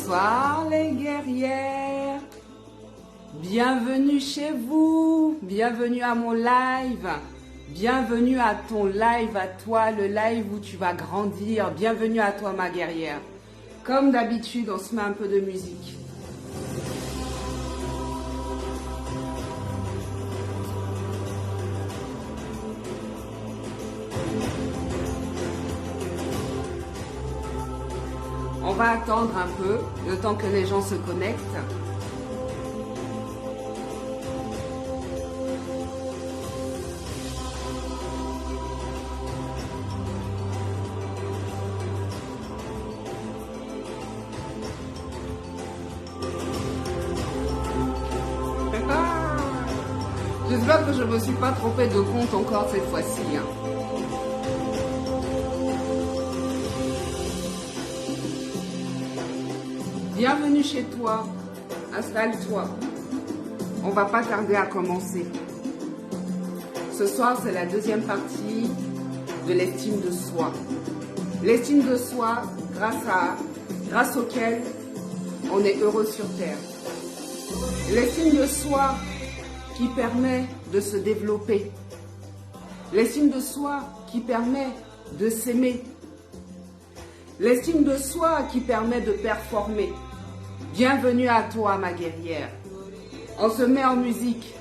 Bonsoir les guerrières, bienvenue chez vous, bienvenue à mon live, bienvenue à ton live à toi, le live où tu vas grandir, bienvenue à toi ma guerrière. Comme d'habitude, on se met un peu de musique. On va attendre un peu, le temps que les gens se connectent. J'espère que je ne me suis pas trompée de compte encore cette fois-ci. Bienvenue chez toi, installe-toi. On va pas tarder à commencer. Ce soir, c'est la deuxième partie de l'estime de soi. L'estime de soi grâce auquel on est heureux sur Terre. L'estime de soi qui permet de se développer. L'estime de soi qui permet de s'aimer. L'estime de soi qui permet de performer. Bienvenue à toi, ma guerrière. On se met en musique,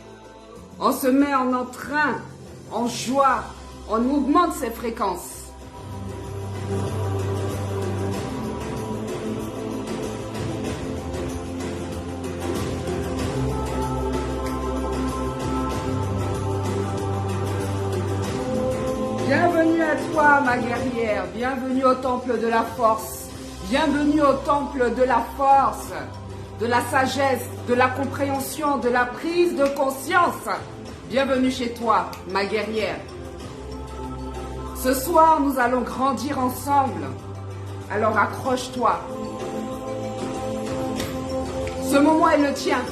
on se met en entrain, en joie, on augmente ses fréquences. Bienvenue à toi, ma guerrière. Bienvenue au temple de la force. Bienvenue au temple de la force, de la sagesse, de la compréhension, de la prise de conscience. Bienvenue chez toi, ma guerrière. Ce soir, nous allons grandir ensemble. Alors accroche-toi. Ce moment est le tien.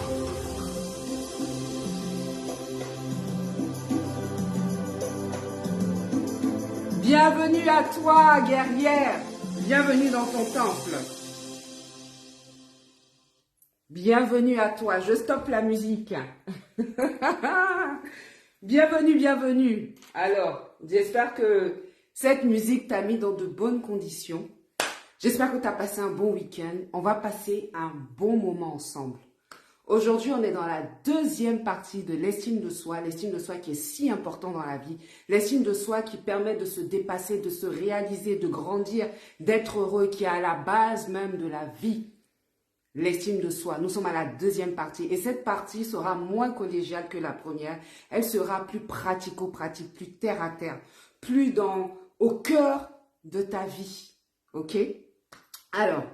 Bienvenue à toi, guerrière. Bienvenue dans ton temple. Bienvenue à toi. Je stoppe la musique. Bienvenue, bienvenue. Alors, j'espère que cette musique t'a mis dans de bonnes conditions. J'espère que tu as passé un bon week-end. On va passer un bon moment ensemble. Aujourd'hui, on est dans la deuxième partie de l'estime de soi qui est si important dans la vie, l'estime de soi qui permet de se dépasser, de se réaliser, de grandir, d'être heureux, qui est à la base même de la vie. L'estime de soi, nous sommes à la deuxième partie et cette partie sera moins collégiale que la première, elle sera plus pratico-pratique, plus terre à terre, plus au cœur de ta vie, ok? Alors,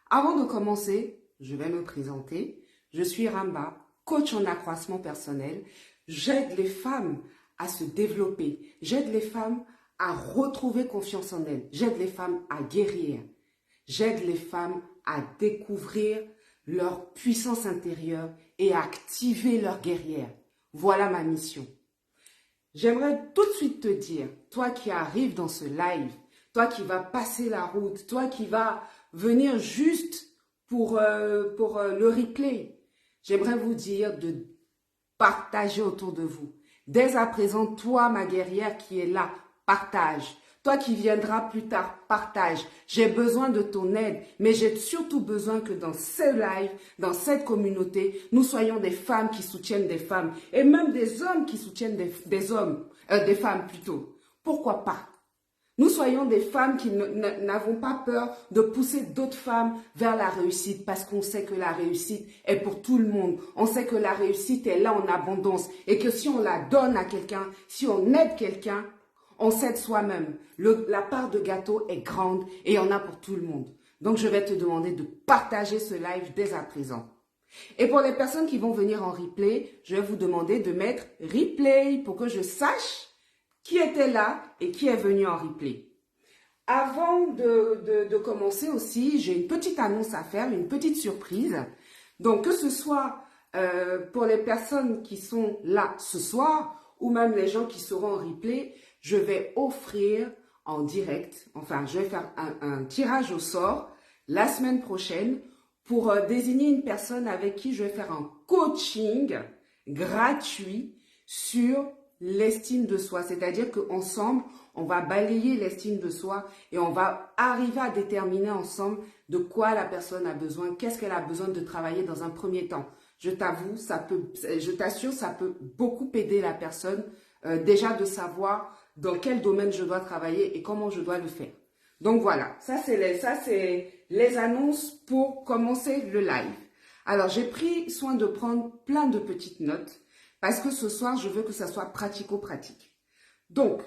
avant de commencer, je vais me présenter. Je suis Ramba, coach en accroissement personnel. J'aide les femmes à se développer. J'aide les femmes à retrouver confiance en elles. J'aide les femmes à guérir. J'aide les femmes à découvrir leur puissance intérieure et à activer leur guerrière. Voilà ma mission. J'aimerais tout de suite te dire, toi qui arrives dans ce live, toi qui vas passer la route, toi qui vas venir juste pour le replay, j'aimerais vous dire de partager autour de vous. Dès à présent, toi, ma guerrière qui est là, partage. Toi qui viendras plus tard, partage. J'ai besoin de ton aide, mais j'ai surtout besoin que dans ce live, dans cette communauté, nous soyons des femmes qui soutiennent des femmes et même des hommes qui soutiennent des femmes plutôt. Pourquoi pas? Nous soyons des femmes qui n'avons pas peur de pousser d'autres femmes vers la réussite parce qu'on sait que la réussite est pour tout le monde. On sait que la réussite est là en abondance et que si on la donne à quelqu'un, si on aide quelqu'un, on s'aide soi-même. La part de gâteau est grande et il y en a pour tout le monde. Donc, je vais te demander de partager ce live dès à présent. Et pour les personnes qui vont venir en replay, je vais vous demander de mettre replay pour que je sache qui était là et qui est venu en replay. Avant de commencer aussi, j'ai une petite annonce à faire, une petite surprise. Donc, que ce soit pour les personnes qui sont là ce soir ou même les gens qui seront en replay, je vais offrir en direct, enfin, je vais faire un tirage au sort la semaine prochaine pour désigner une personne avec qui je vais faire un coaching gratuit sur l'estime de soi. C'est-à-dire qu'ensemble, on va balayer l'estime de soi et on va arriver à déterminer ensemble de quoi la personne a besoin, qu'est-ce qu'elle a besoin de travailler dans un premier temps. Je t'avoue, je t'assure, ça peut beaucoup aider la personne déjà de savoir dans quel domaine je dois travailler et comment je dois le faire. Donc voilà, ça c'est les annonces pour commencer le live. Alors j'ai pris soin de prendre plein de petites notes parce que ce soir je veux que ça soit pratico-pratique. Donc,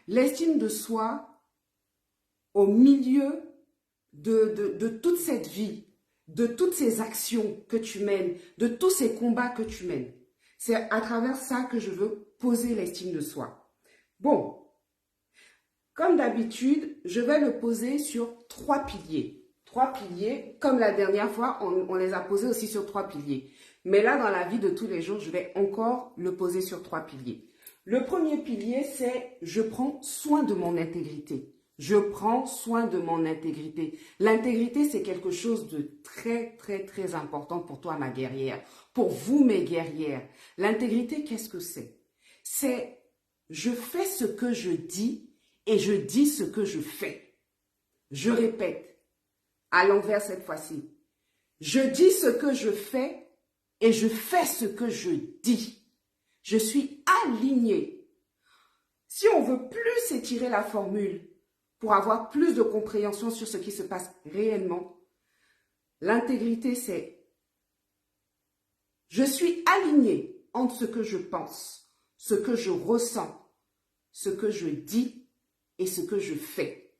l'estime de soi au milieu de toute cette vie, de toutes ces actions que tu mènes, de tous ces combats que tu mènes. C'est à travers ça que je veux poser l'estime de soi. Bon, comme d'habitude, je vais le poser sur 3 piliers. 3 piliers, comme la dernière fois, on les a posés aussi sur 3 piliers. Mais là, dans la vie de tous les jours, je vais encore le poser sur 3 piliers. Le premier pilier, c'est je prends soin de mon intégrité. Je prends soin de mon intégrité. L'intégrité, c'est quelque chose de très, très, très important pour toi, ma guerrière. Pour vous, mes guerrières. L'intégrité, qu'est-ce que c'est? C'est je fais ce que je dis et je dis ce que je fais. Je répète, à l'envers cette fois-ci. Je dis ce que je fais et je fais ce que je dis. Je suis alignée. Si on veut plus étirer la formule pour avoir plus de compréhension sur ce qui se passe réellement, l'intégrité, c'est je suis alignée entre ce que je pense, ce que je ressens, ce que je dis et ce que je fais.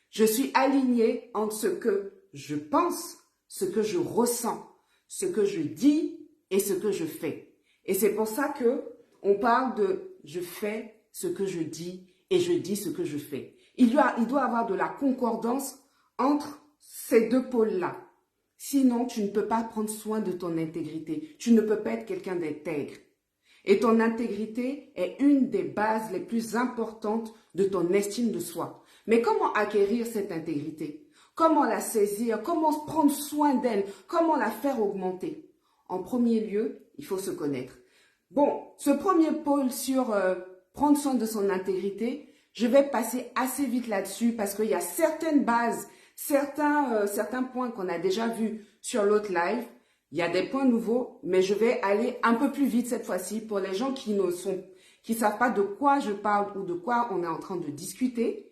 Je suis alignée entre ce que je pense, ce que je ressens, ce que je dis et ce que je fais. Et c'est pour ça que on parle de je fais ce que je dis et je dis ce que je fais. Il doit avoir de la concordance entre ces deux pôles-là. Sinon, tu ne peux pas prendre soin de ton intégrité. Tu ne peux pas être quelqu'un d'intègre. Et ton intégrité est une des bases les plus importantes de ton estime de soi. Mais comment acquérir cette intégrité? Comment la saisir? Comment prendre soin d'elle? Comment la faire augmenter? En premier lieu, il faut se connaître. Bon, ce premier pôle sur prendre soin de son intégrité, je vais passer assez vite là-dessus parce qu'il y a certaines bases, certains points qu'on a déjà vus sur l'autre live. Il y a des points nouveaux, mais je vais aller un peu plus vite cette fois-ci pour les gens qui savent pas de quoi je parle ou de quoi on est en train de discuter.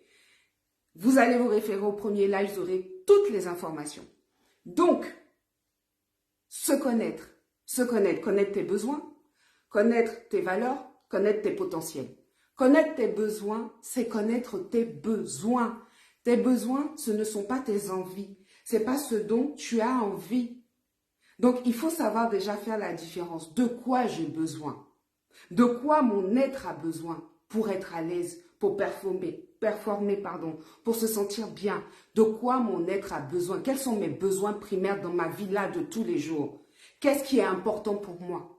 Vous allez vous référer au premier live, vous aurez toutes les informations. Donc, se connaître, connaître tes besoins, connaître tes valeurs, connaître tes potentiels. Connaître tes besoins, c'est connaître tes besoins. Tes besoins, ce ne sont pas tes envies. C'est pas ce dont tu as envie. Donc, il faut savoir déjà faire la différence. De quoi j'ai besoin? De quoi mon être a besoin pour être à l'aise, pour performer, pour se sentir bien? De quoi mon être a besoin? Quels sont mes besoins primaires dans ma vie là de tous les jours? Qu'est-ce qui est important pour moi?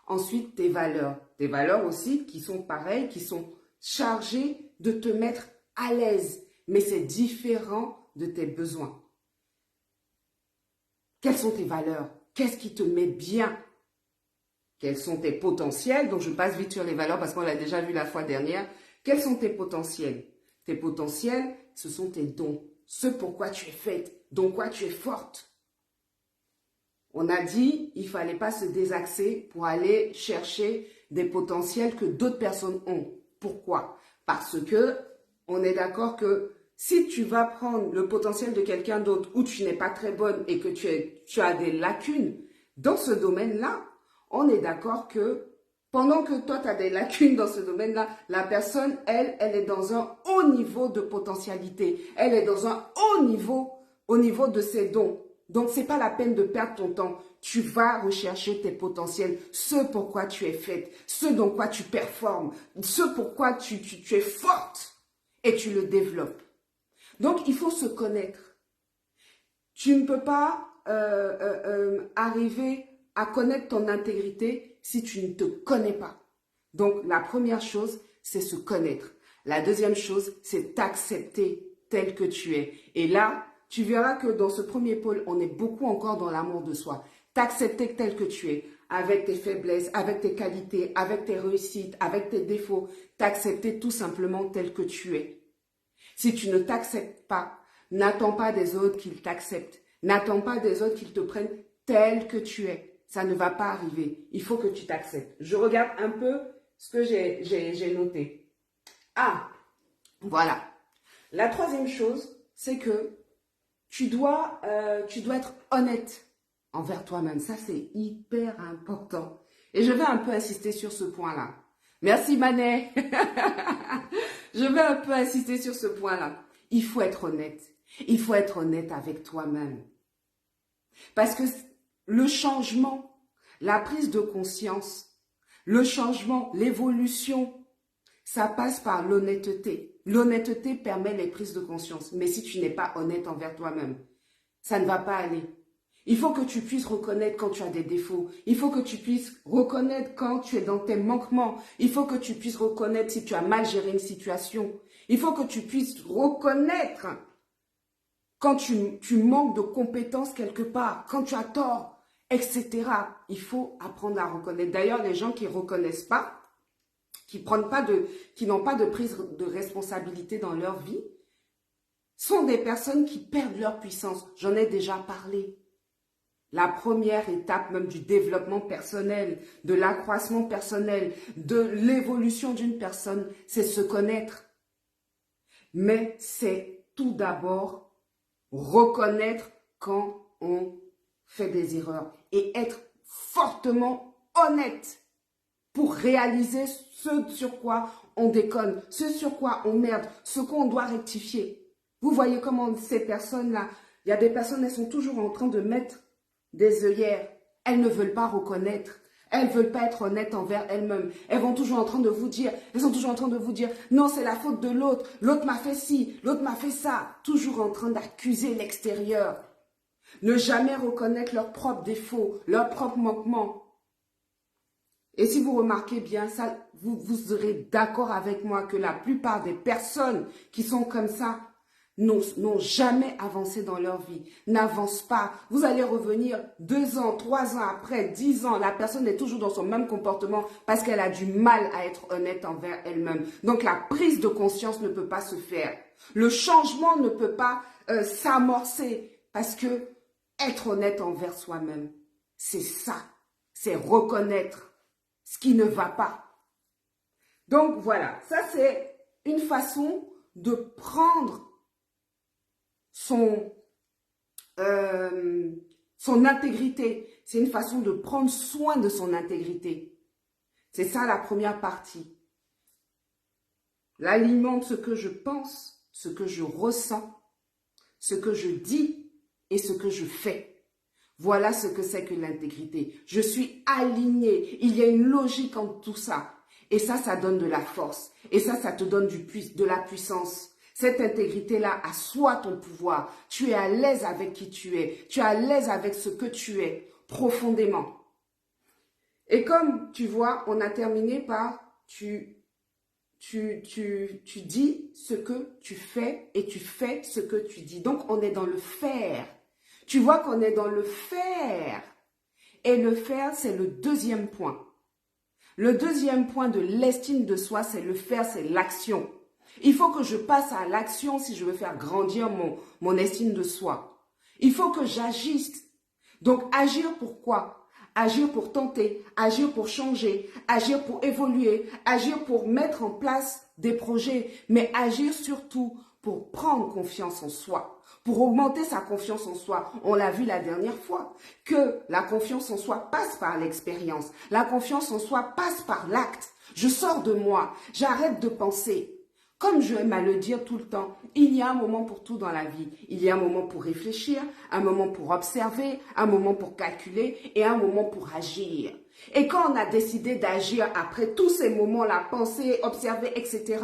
Ensuite, tes valeurs. Tes valeurs aussi qui sont pareilles, qui sont chargées de te mettre à l'aise. Mais c'est différent de tes besoins. Quelles sont tes valeurs? Qu'est-ce qui te met bien? Quels sont tes potentiels? Donc, je passe vite sur les valeurs parce qu'on l'a déjà vu la fois dernière. Quels sont tes potentiels? Tes potentiels, ce sont tes dons. Ce pourquoi tu es faite, dont quoi tu es forte. On a dit, il ne fallait pas se désaxer pour aller chercher des potentiels que d'autres personnes ont. Pourquoi? Parce que on est d'accord que si tu vas prendre le potentiel de quelqu'un d'autre où tu n'es pas très bonne et que tu as des lacunes dans ce domaine-là, on est d'accord que pendant que toi, tu as des lacunes dans ce domaine-là, la personne, elle est dans un haut niveau de potentialité. Elle est dans un haut niveau au niveau de ses dons. Donc, ce n'est pas la peine de perdre ton temps. Tu vas rechercher tes potentiels, ce pourquoi tu es faite, ce dans quoi tu performes, ce pourquoi tu es forte et tu le développes. Donc, il faut se connaître. Tu ne peux pas arriver à connaître ton intégrité si tu ne te connais pas. Donc, la première chose, c'est se connaître. La deuxième chose, c'est t'accepter tel que tu es. Et là, tu verras que dans ce premier pôle, on est beaucoup encore dans l'amour de soi. T'accepter tel que tu es, avec tes faiblesses, avec tes qualités, avec tes réussites, avec tes défauts. T'accepter tout simplement tel que tu es. Si tu ne t'acceptes pas, n'attends pas des autres qu'ils t'acceptent. N'attends pas des autres qu'ils te prennent tel que tu es. Ça ne va pas arriver. Il faut que tu t'acceptes. Je regarde un peu ce que j'ai noté. Ah, voilà. La troisième chose, c'est que tu dois être honnête envers toi-même. Ça, c'est hyper important. Et je vais un peu insister sur ce point-là. Merci, Manet. Je vais un peu insister sur ce point-là. Il faut être honnête. Il faut être honnête avec toi-même. Parce que le changement, la prise de conscience, le changement, l'évolution, ça passe par l'honnêteté. L'honnêteté permet les prises de conscience. Mais si tu n'es pas honnête envers toi-même, ça ne va pas aller. Il faut que tu puisses reconnaître quand tu as des défauts. Il faut que tu puisses reconnaître quand tu es dans tes manquements. Il faut que tu puisses reconnaître si tu as mal géré une situation. Il faut que tu puisses reconnaître quand tu manques de compétences quelque part, quand tu as tort, etc. Il faut apprendre à reconnaître. D'ailleurs, les gens qui ne reconnaissent pas, qui n'ont pas de prise de responsabilité dans leur vie, sont des personnes qui perdent leur puissance. J'en ai déjà parlé. La première étape même du développement personnel, de l'accroissement personnel, de l'évolution d'une personne, c'est se connaître. Mais c'est tout d'abord reconnaître quand on fait des erreurs et être fortement honnête pour réaliser ce sur quoi on déconne, ce sur quoi on merde, ce qu'on doit rectifier. Vous voyez comment ces personnes-là, il y a des personnes, elles sont toujours en train de mettre des œillères. Elles ne veulent pas reconnaître. Elles ne veulent pas être honnêtes envers elles-mêmes. Elles sont toujours en train de vous dire, non, c'est la faute de l'autre. L'autre m'a fait ci, l'autre m'a fait ça. Toujours en train d'accuser l'extérieur. Ne jamais reconnaître leurs propres défauts, leurs propres manquements. Et si vous remarquez bien ça, vous serez d'accord avec moi que la plupart des personnes qui sont comme ça n'ont jamais avancé dans leur vie, n'avancent pas. Vous allez revenir 2 ans, 3 ans après, 10 ans, la personne est toujours dans son même comportement parce qu'elle a du mal à être honnête envers elle-même. Donc la prise de conscience ne peut pas se faire. Le changement ne peut pas s'amorcer parce que être honnête envers soi-même, c'est ça, c'est reconnaître ce qui ne va pas. Donc voilà, ça c'est une façon de prendre son intégrité. C'est une façon de prendre soin de son intégrité. C'est ça la première partie. L'aliment de ce que je pense, ce que je ressens, ce que je dis et ce que je fais. Voilà ce que c'est que l'intégrité. Je suis alignée. Il y a une logique en tout ça. Et ça donne de la force. Et ça te donne de la puissance. Cette intégrité-là assoit ton pouvoir. Tu es à l'aise avec qui tu es. Tu es à l'aise avec ce que tu es, profondément. Et comme tu vois, on a terminé par tu dis ce que tu fais et tu fais ce que tu dis. Donc, on est dans le faire. Tu vois qu'on est dans le faire. Et le faire, c'est le deuxième point. Le deuxième point de l'estime de soi, c'est le faire, c'est l'action. Il faut que je passe à l'action si je veux faire grandir mon estime de soi. Il faut que j'agisse. Donc, agir pour quoi? Agir pour tenter, agir pour changer, agir pour évoluer, agir pour mettre en place des projets, mais agir surtout pour prendre confiance en soi, pour augmenter sa confiance en soi. On l'a vu la dernière fois, que la confiance en soi passe par l'expérience. La confiance en soi passe par l'acte. Je sors de moi, j'arrête de penser. Comme je aime à le dire tout le temps, il y a un moment pour tout dans la vie. Il y a un moment pour réfléchir, un moment pour observer, un moment pour calculer et un moment pour agir. Et quand on a décidé d'agir après tous ces moments-là, penser, observer, etc.,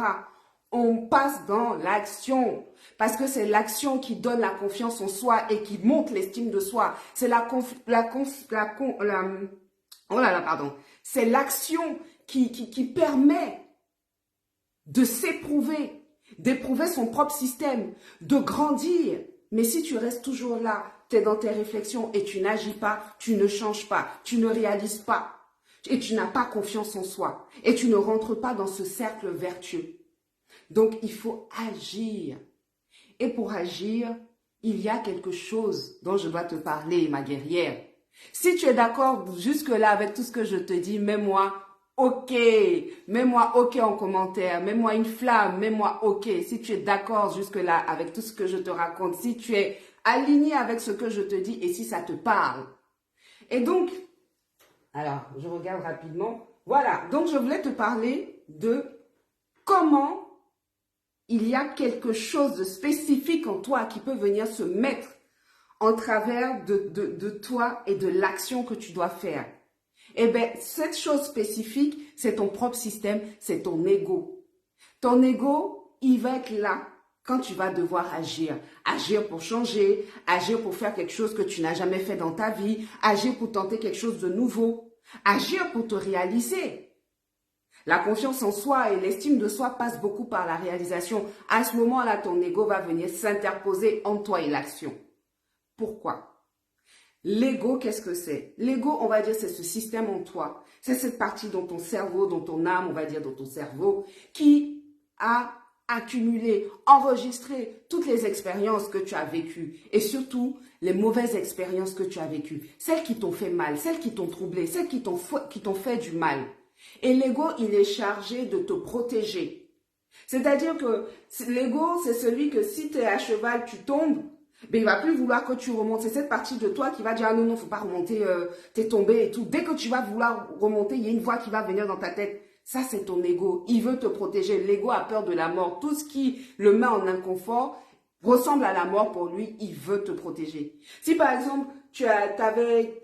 on passe dans l'action. Parce que c'est l'action qui donne la confiance en soi et qui monte l'estime de soi. C'est c'est l'action qui permet de s'éprouver, d'éprouver son propre système, de grandir, Mais si tu restes toujours là, tu es dans tes réflexions et tu n'agis pas, tu ne changes pas, tu ne réalises pas et tu n'as pas confiance en soi et tu ne rentres pas dans ce cercle vertueux. Donc, il faut agir. Et pour agir, il y a quelque chose dont je dois te parler, ma guerrière. Si tu es d'accord jusque-là avec tout ce que je te dis, mets-moi OK. Mets-moi OK en commentaire. Mets-moi une flamme. Mets-moi OK. Si tu es d'accord jusque-là avec tout ce que je te raconte, si tu es aligné avec ce que je te dis et si ça te parle. Et donc, alors, je regarde rapidement. Voilà. Donc, je voulais te parler de comment il y a quelque chose de spécifique en toi qui peut venir se mettre en travers de toi et de l'action que tu dois faire. Eh bien, cette chose spécifique, c'est ton propre système, c'est ton ego. Ton ego, il va être là quand tu vas devoir agir. Agir pour changer, agir pour faire quelque chose que tu n'as jamais fait dans ta vie, agir pour tenter quelque chose de nouveau, agir pour te réaliser. La confiance en soi et l'estime de soi passent beaucoup par la réalisation. À ce moment-là, ton ego va venir s'interposer entre toi et l'action. Pourquoi? L'ego, qu'est-ce que c'est? L'ego, on va dire, c'est ce système en toi. C'est cette partie dans ton cerveau, dans ton âme, on va dire, dans ton cerveau, qui a accumulé, enregistré toutes les expériences que tu as vécues et surtout les mauvaises expériences que tu as vécues. Celles qui t'ont fait mal, celles qui t'ont troublé, celles qui t'ont fait du mal. Et l'ego, il est chargé de te protéger. C'est-à-dire que l'ego, c'est celui que si tu es à cheval, tu tombes, ben, il va plus vouloir que tu remontes. C'est cette partie de toi qui va dire, ah non, non, faut pas remonter, t'es tombé et tout. Dès que tu vas vouloir remonter, il y a une voix qui va venir dans ta tête. Ça, c'est ton ego. Il veut te protéger. L'ego a peur de la mort. Tout ce qui le met en inconfort ressemble à la mort pour lui. Il veut te protéger. Si par exemple,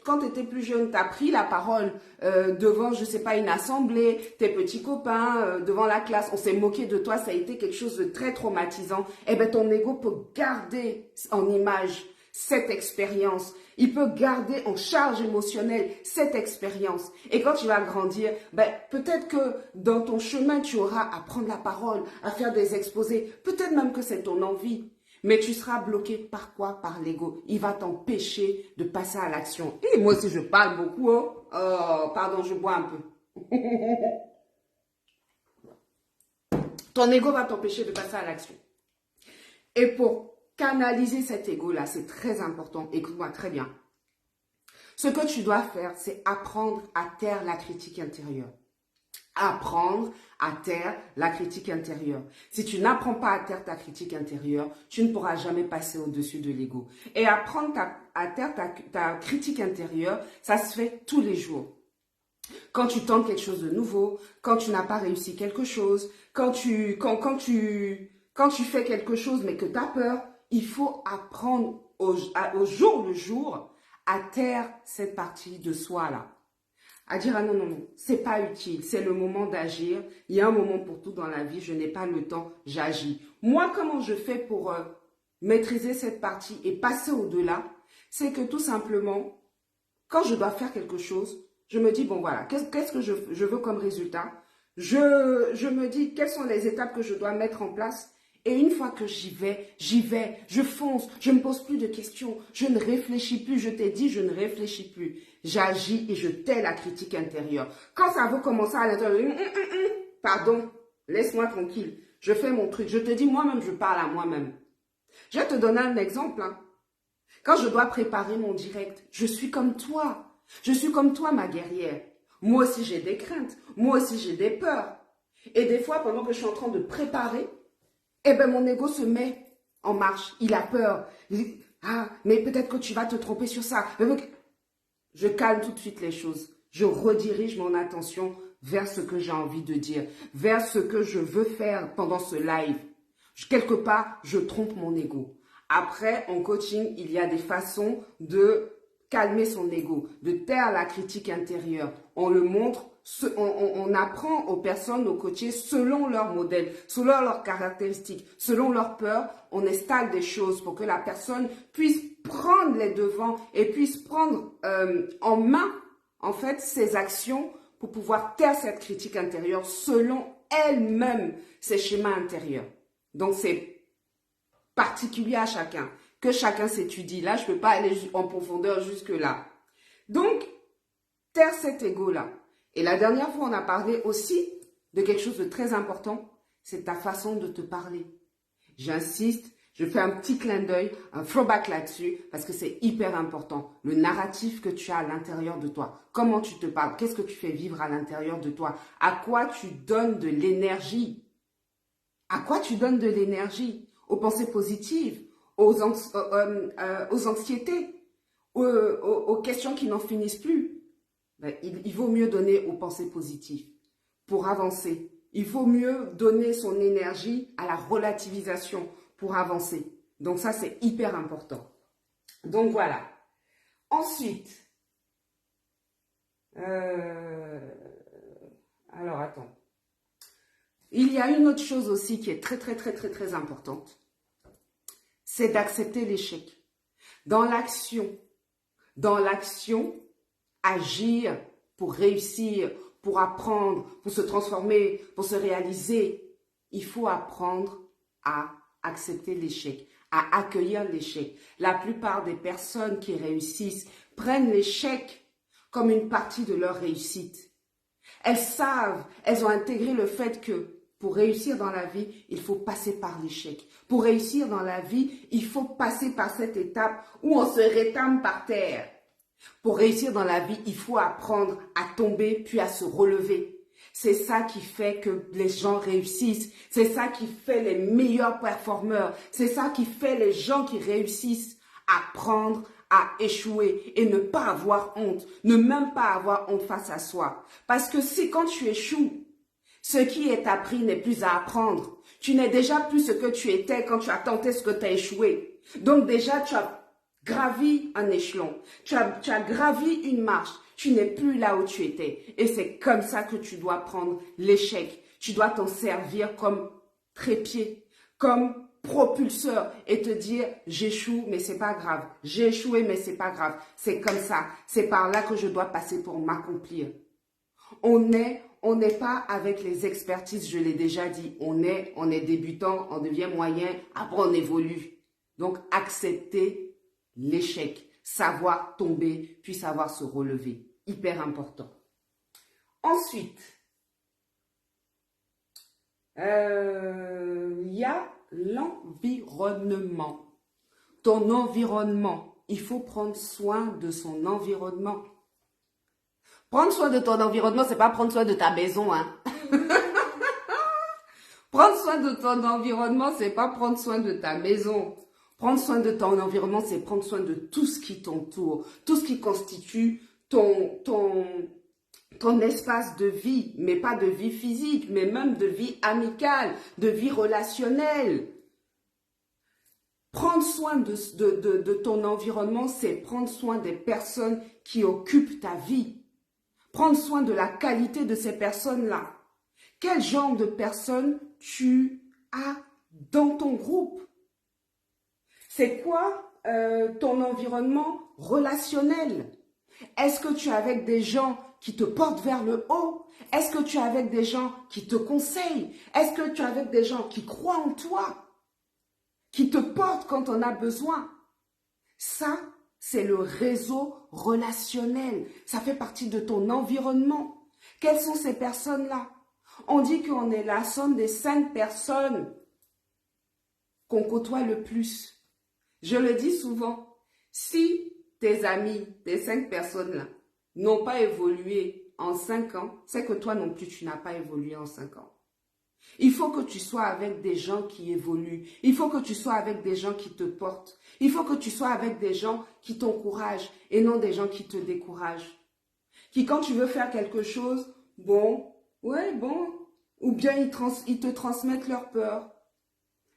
quand tu étais plus jeune, tu as pris la parole devant, je sais pas, une assemblée, tes petits copains, devant la classe, on s'est moqué de toi, ça a été quelque chose de très traumatisant, eh bien ton ego peut garder en image cette expérience. Il peut garder en charge émotionnelle cette expérience. Et quand tu vas grandir, ben, peut-être que dans ton chemin, tu auras à prendre la parole, à faire des exposés. Peut-être même que c'est ton envie. Mais tu seras bloqué par quoi? Par l'ego. Il va t'empêcher de passer à l'action. Et moi aussi, je parle beaucoup. Oh, pardon, je bois un peu. Ton ego va t'empêcher de passer à l'action. Et pour canaliser cet ego-là, c'est très important. Écoute-moi très bien. Ce que tu dois faire, c'est apprendre à taire la critique intérieure. Apprendre à taire la critique intérieure. Si tu n'apprends pas à taire ta critique intérieure, tu ne pourras jamais passer au-dessus de l'ego. Et apprendre à taire ta critique intérieure, ça se fait tous les jours. Quand tu tentes quelque chose de nouveau, quand tu n'as pas réussi quelque chose, quand tu fais quelque chose mais que tu as peur, il faut apprendre au jour le jour à taire cette partie de soi-là. À dire, ah non, non, non, c'est pas utile, c'est le moment d'agir. Il y a un moment pour tout dans la vie, je n'ai pas le temps, j'agis. Moi, comment je fais pour maîtriser cette partie et passer au-delà? C'est que tout simplement, quand je dois faire quelque chose, je me dis, bon voilà, qu'est-ce que je veux comme résultat? Je me dis, quelles sont les étapes que je dois mettre en place? Et une fois que j'y vais, je fonce, je ne me pose plus de questions, je ne réfléchis plus, je t'ai dit, je ne réfléchis plus. J'agis et je tais la critique intérieure. Quand ça veut commencer à l'intérieur, pardon, laisse-moi tranquille, je fais mon truc. Je te dis, moi-même, je parle à moi-même. Je vais te donner un exemple. Hein. Quand je dois préparer mon direct, je suis comme toi. Je suis comme toi, ma guerrière. Moi aussi, j'ai des craintes. Moi aussi, j'ai des peurs. Et des fois, pendant que je suis en train de préparer, eh bien, mon ego se met en marche. Il a peur. Il dit, ah, mais peut-être que tu vas te tromper sur ça. Je calme tout de suite les choses. Je redirige mon attention vers ce que j'ai envie de dire, vers ce que je veux faire pendant ce live. Quelque part, je trompe mon ego. Après, en coaching, il y a des façons de calmer son ego, de taire la critique intérieure. On le montre, on apprend aux personnes, aux coachés, selon leur modèle, selon leurs caractéristiques, selon leurs peurs, on installe des choses pour que la personne puisse prendre les devants et puisse prendre en main, en fait, ses actions pour pouvoir taire cette critique intérieure selon elle-même, ses schémas intérieurs. Donc, c'est particulier à chacun. que chacun s'étudie. Là, je ne peux pas aller en profondeur jusque-là. Donc, taire cet ego-là. Et la dernière fois, on a parlé aussi de quelque chose de très important, c'est ta façon de te parler. J'insiste, je fais un petit clin d'œil, un throwback là-dessus, parce que c'est hyper important. Le narratif que tu as à l'intérieur de toi, comment tu te parles, qu'est-ce que tu fais vivre à l'intérieur de toi, à quoi tu donnes de l'énergie. À quoi tu donnes de l'énergie? Aux pensées positives, aux anxiétés, aux questions qui n'en finissent plus. Ben, il vaut mieux donner aux pensées positives pour avancer. Il faut mieux donner son énergie à la relativisation pour avancer. Donc ça, c'est hyper important. Donc voilà. Ensuite, alors attends. Il y a une autre chose aussi qui est très, très, très, très, très importante. C'est d'accepter l'échec. Dans l'action, agir pour réussir, pour apprendre, pour se transformer, pour se réaliser. Il faut apprendre à accepter l'échec, à accueillir l'échec. La plupart des personnes qui réussissent prennent l'échec comme une partie de leur réussite. Elles savent, elles ont intégré le fait que pour réussir dans la vie, il faut passer par l'échec. Pour réussir dans la vie, il faut passer par cette étape où on se rétame par terre. Pour réussir dans la vie, il faut apprendre à tomber puis à se relever. C'est ça qui fait que les gens réussissent. C'est ça qui fait les meilleurs performeurs. C'est ça qui fait les gens qui réussissent. Apprendre à échouer et ne pas avoir honte. Ne même pas avoir honte face à soi. Parce que si quand tu échoues, ce qui est appris n'est plus à apprendre. Tu n'es déjà plus ce que tu étais quand tu as tenté ce que tu as échoué. Donc déjà, tu as gravi un échelon. Tu as gravi une marche. Tu n'es plus là où tu étais. Et c'est comme ça que tu dois prendre l'échec. Tu dois t'en servir comme trépied, comme propulseur et te dire j'échoue mais c'est pas grave. J'ai échoué mais c'est pas grave. C'est comme ça. C'est par là que je dois passer pour m'accomplir. On n'est pas avec les expertises, je l'ai déjà dit. On est débutant, on devient moyen, après on évolue. Donc accepter l'échec, savoir tomber, puis savoir se relever. Hyper important. Ensuite, il y a l'environnement. Ton environnement, il faut prendre soin de son environnement. Prendre soin de ton environnement, c'est pas prendre soin de ta maison, hein. Prendre soin de ton environnement, c'est pas prendre soin de ta maison. Prendre soin de ton environnement, c'est prendre soin de tout ce qui t'entoure, tout ce qui constitue ton espace de vie, mais pas de vie physique, mais même de vie amicale, de vie relationnelle. Prendre soin de ton environnement, c'est prendre soin des personnes qui occupent ta vie. Prendre soin de la qualité de ces personnes-là. Quel genre de personnes tu as dans ton groupe? C'est quoi ton environnement relationnel? Est-ce que tu es avec des gens qui te portent vers le haut? Est-ce que tu es avec des gens qui te conseillent? Est-ce que tu es avec des gens qui croient en toi? Qui te portent quand on a besoin? Ça, c'est le réseau relationnel. Ça fait partie de ton environnement. Quelles sont ces personnes-là? On dit qu'on est la somme des 5 personnes qu'on côtoie le plus. Je le dis souvent, si tes amis, tes 5 personnes-là, n'ont pas évolué en 5 ans, c'est que toi non plus, tu n'as pas évolué en 5 ans. Il faut que tu sois avec des gens qui évoluent. Il faut que tu sois avec des gens qui te portent. Il faut que tu sois avec des gens qui t'encouragent et non des gens qui te découragent. Qui, quand tu veux faire quelque chose, bon, ouais, bon, ou bien ils te transmettent leur peur.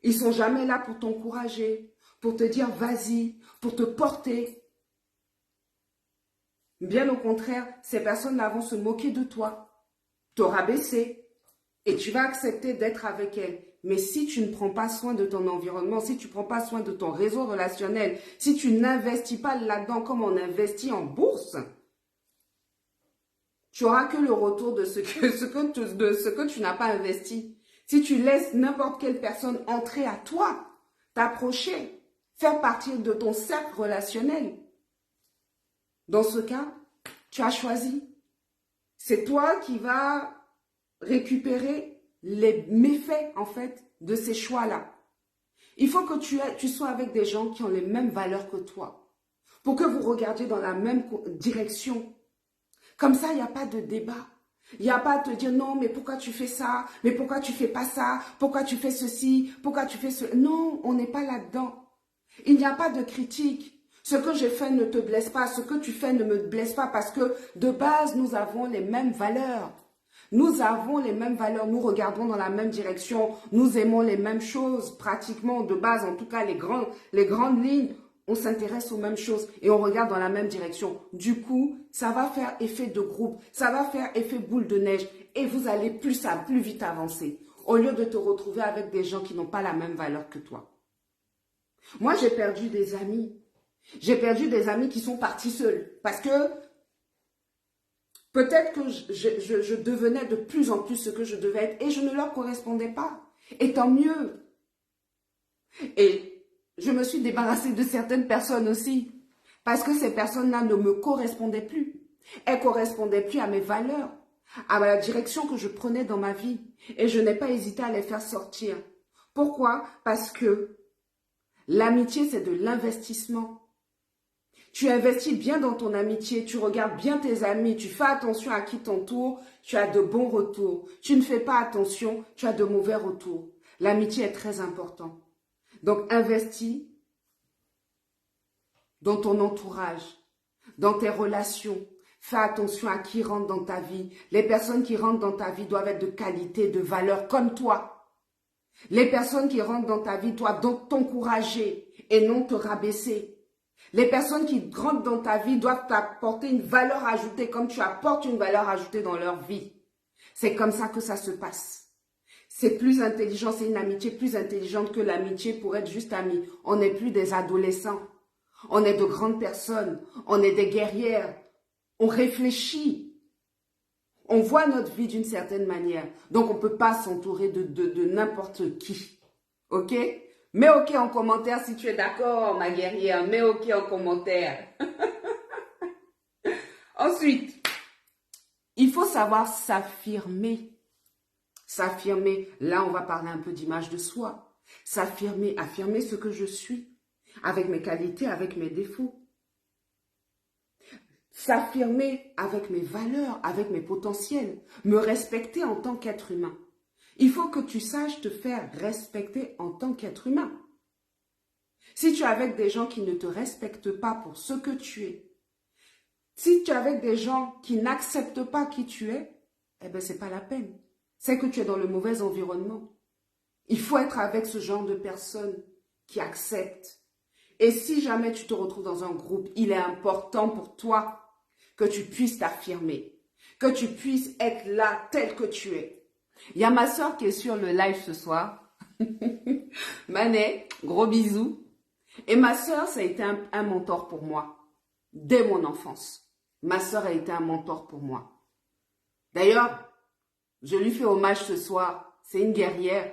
Ils sont jamais là pour t'encourager, pour te dire vas-y, pour te porter. Bien au contraire, ces personnes-là vont se moquer de toi, te rabaisser. Et tu vas accepter d'être avec elles. Mais si tu ne prends pas soin de ton environnement, si tu ne prends pas soin de ton réseau relationnel, si tu n'investis pas là-dedans comme on investit en bourse, tu n'auras que le retour de ce que tu n'as pas investi. Si tu laisses n'importe quelle personne entrer à toi, t'approcher, faire partie de ton cercle relationnel. Dans ce cas, tu as choisi. C'est toi qui vas récupérer les méfaits, en fait, de ces choix-là. Il faut que tu sois avec des gens qui ont les mêmes valeurs que toi, pour que vous regardiez dans la même direction. Comme ça, il n'y a pas de débat. Il n'y a pas à te dire non, mais pourquoi tu fais ça? Mais pourquoi tu fais pas ça? Pourquoi tu fais ceci? Pourquoi tu fais ce... Non, on n'est pas là-dedans. Il n'y a pas de critique. Ce que j'ai fait ne te blesse pas. Ce que tu fais ne me blesse pas parce que de base, nous avons les mêmes valeurs. Nous avons les mêmes valeurs. Nous regardons dans la même direction. Nous aimons les mêmes choses pratiquement de base. En tout cas, les grandes lignes. On s'intéresse aux mêmes choses et on regarde dans la même direction. Du coup, ça va faire effet de groupe, ça va faire effet boule de neige et vous allez plus vite avancer au lieu de te retrouver avec des gens qui n'ont pas la même valeur que toi. Moi, j'ai perdu des amis. J'ai perdu des amis qui sont partis seuls parce que peut-être que je devenais de plus en plus ce que je devais être et je ne leur correspondais pas. Et tant mieux. Et je me suis débarrassée de certaines personnes aussi. Parce que ces personnes-là ne me correspondaient plus. Elles ne correspondaient plus à mes valeurs, à la direction que je prenais dans ma vie. Et je n'ai pas hésité à les faire sortir. Pourquoi? Parce que l'amitié, c'est de l'investissement. Tu investis bien dans ton amitié, tu regardes bien tes amis, tu fais attention à qui t'entoure, tu as de bons retours. Tu ne fais pas attention, tu as de mauvais retours. L'amitié est très importante. Donc, investis dans ton entourage, dans tes relations. Fais attention à qui rentre dans ta vie. Les personnes qui rentrent dans ta vie doivent être de qualité, de valeur, comme toi. Les personnes qui rentrent dans ta vie doivent donc t'encourager et non te rabaisser. Les personnes qui rentrent dans ta vie doivent t'apporter une valeur ajoutée comme tu apportes une valeur ajoutée dans leur vie. C'est comme ça que ça se passe. C'est plus intelligent, c'est une amitié plus intelligente que l'amitié pour être juste amis. On n'est plus des adolescents. On est de grandes personnes. On est des guerrières. On réfléchit. On voit notre vie d'une certaine manière. Donc, on ne peut pas s'entourer de n'importe qui. OK? Mets OK en commentaire si tu es d'accord, ma guerrière. Mets OK en commentaire. Ensuite, il faut savoir s'affirmer. S'affirmer, là on va parler un peu d'image de soi. S'affirmer, affirmer ce que je suis, avec mes qualités, avec mes défauts. S'affirmer avec mes valeurs, avec mes potentiels. Me respecter en tant qu'être humain. Il faut que tu saches te faire respecter en tant qu'être humain. Si tu es avec des gens qui ne te respectent pas pour ce que tu es, si tu es avec des gens qui n'acceptent pas qui tu es, eh bien c'est pas la peine. C'est que tu es dans le mauvais environnement. Il faut être avec ce genre de personnes qui acceptent. Et si jamais tu te retrouves dans un groupe, il est important pour toi que tu puisses t'affirmer, que tu puisses être là tel que tu es. Il y a ma soeur qui est sur le live ce soir. Manet, gros bisous. Et ma soeur, ça a été un mentor pour moi, dès mon enfance. Ma soeur a été un mentor pour moi. D'ailleurs, je lui fais hommage ce soir. C'est une guerrière.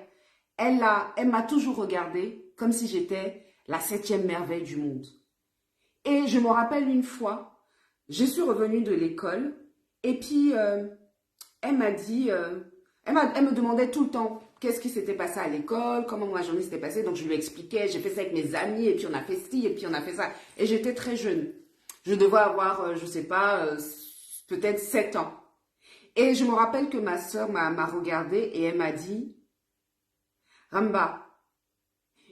Elle m'a toujours regardée comme si j'étais la 7e merveille du monde. Et je me rappelle une fois, je suis revenue de l'école et puis elle m'a dit, elle me demandait tout le temps qu'est-ce qui s'était passé à l'école, comment ma journée s'était passée. Donc je lui expliquais, j'ai fait ça avec mes amis et puis on a fait ci et puis on a fait ça. Et j'étais très jeune. Je devais avoir, je sais pas, peut-être 7 ans. Et je me rappelle que ma soeur m'a regardée et elle m'a dit, Ramba,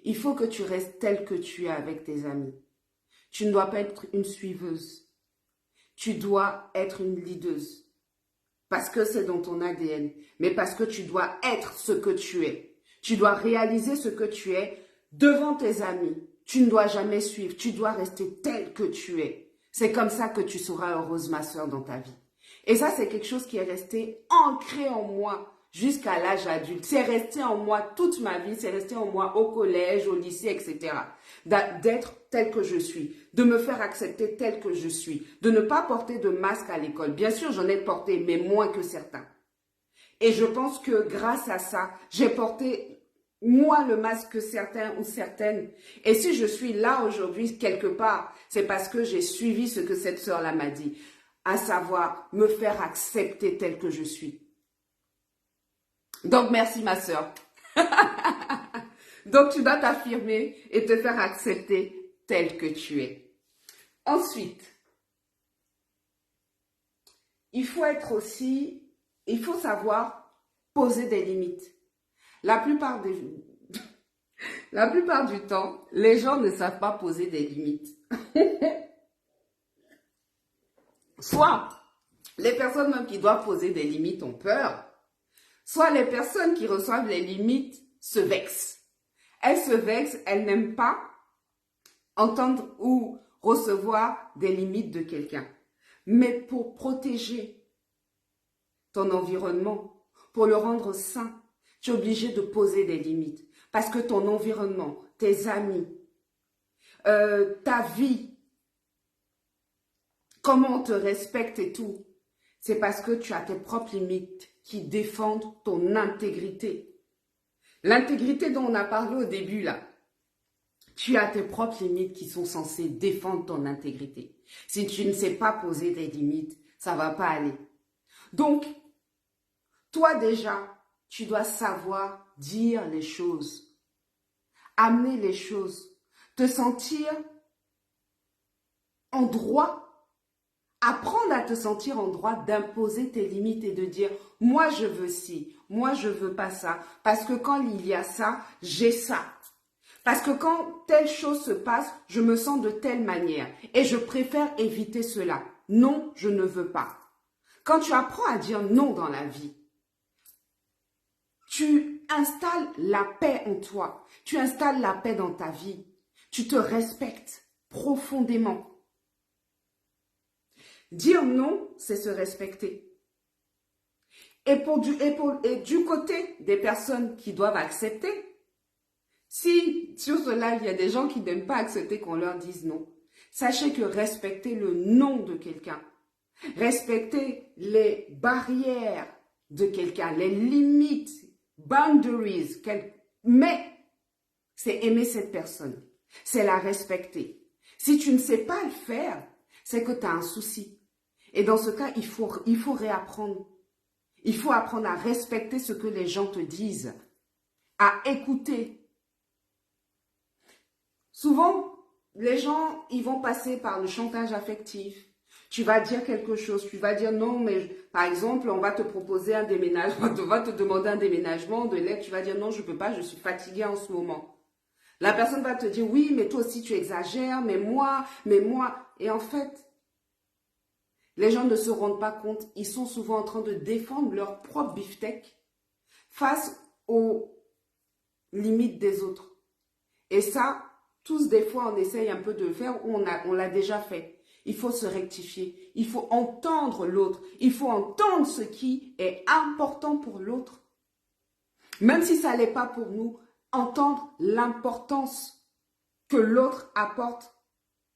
il faut que tu restes tel que tu es avec tes amis. Tu ne dois pas être une suiveuse. Tu dois être une leaduse. Parce que c'est dans ton ADN. Mais parce que tu dois être ce que tu es. Tu dois réaliser ce que tu es devant tes amis. Tu ne dois jamais suivre. Tu dois rester tel que tu es. C'est comme ça que tu seras heureuse, ma soeur, dans ta vie. Et ça, c'est quelque chose qui est resté ancré en moi jusqu'à l'âge adulte. C'est resté en moi toute ma vie, c'est resté en moi au collège, au lycée, etc. D'être tel que je suis, de me faire accepter tel que je suis, de ne pas porter de masque à l'école. Bien sûr, j'en ai porté, mais moins que certains. Et je pense que grâce à ça, j'ai porté moi le masque que certains ou certaines. Et si je suis là aujourd'hui quelque part, c'est parce que j'ai suivi ce que cette sœur-là m'a dit, à savoir me faire accepter tel que je suis. Donc merci ma sœur. Donc tu dois t'affirmer et te faire accepter tel que tu es. Ensuite, il faut savoir poser des limites. La plupart du temps, les gens ne savent pas poser des limites. Soit les personnes même qui doivent poser des limites ont peur, soit les personnes qui reçoivent les limites se vexent. Elles se vexent, elles n'aiment pas entendre ou recevoir des limites de quelqu'un. Mais pour protéger ton environnement, pour le rendre sain, tu es obligé de poser des limites. Parce que ton environnement, tes amis, ta vie, comment on te respecte et tout, c'est parce que tu as tes propres limites qui défendent ton intégrité. L'intégrité dont on a parlé au début là, tu as tes propres limites qui sont censées défendre ton intégrité. Si tu ne sais pas poser des limites, ça ne va pas aller. Donc, toi déjà, tu dois savoir dire les choses, amener les choses, te sentir en droit, apprendre à te sentir en droit d'imposer tes limites et de dire « moi je veux ci, moi je veux pas ça, parce que quand il y a ça, j'ai ça ». Parce que quand telle chose se passe, je me sens de telle manière et je préfère éviter cela. Non, je ne veux pas. Quand tu apprends à dire non dans la vie, tu installes la paix en toi. Tu installes la paix dans ta vie. Tu te respectes profondément. Dire non, c'est se respecter. Et du côté des personnes qui doivent accepter, si sur cela, il y a des gens qui n'aiment pas accepter qu'on leur dise non, sachez que respecter le non de quelqu'un, respecter les barrières de quelqu'un, les limites, boundaries, mais c'est aimer cette personne, c'est la respecter. Si tu ne sais pas le faire, c'est que tu as un souci. Et dans ce cas, il faut réapprendre. Il faut apprendre à respecter ce que les gens te disent, à écouter. Souvent, les gens, ils vont passer par le chantage affectif. Tu vas dire quelque chose, tu vas dire non, mais par exemple, on va te proposer un déménagement, on va te demander un déménagement de l'aide, tu vas dire non, je ne peux pas, je suis fatiguée en ce moment. La personne va te dire oui, mais toi aussi tu exagères, mais moi. Et en fait, les gens ne se rendent pas compte, ils sont souvent en train de défendre leur propre beefsteak face aux limites des autres. Et ça, tous des fois, on essaye un peu de le faire ou on l'a déjà fait. Il faut se rectifier. Il faut entendre l'autre. Il faut entendre ce qui est important pour l'autre. Même si ça n'est pas pour nous, entendre l'importance que l'autre apporte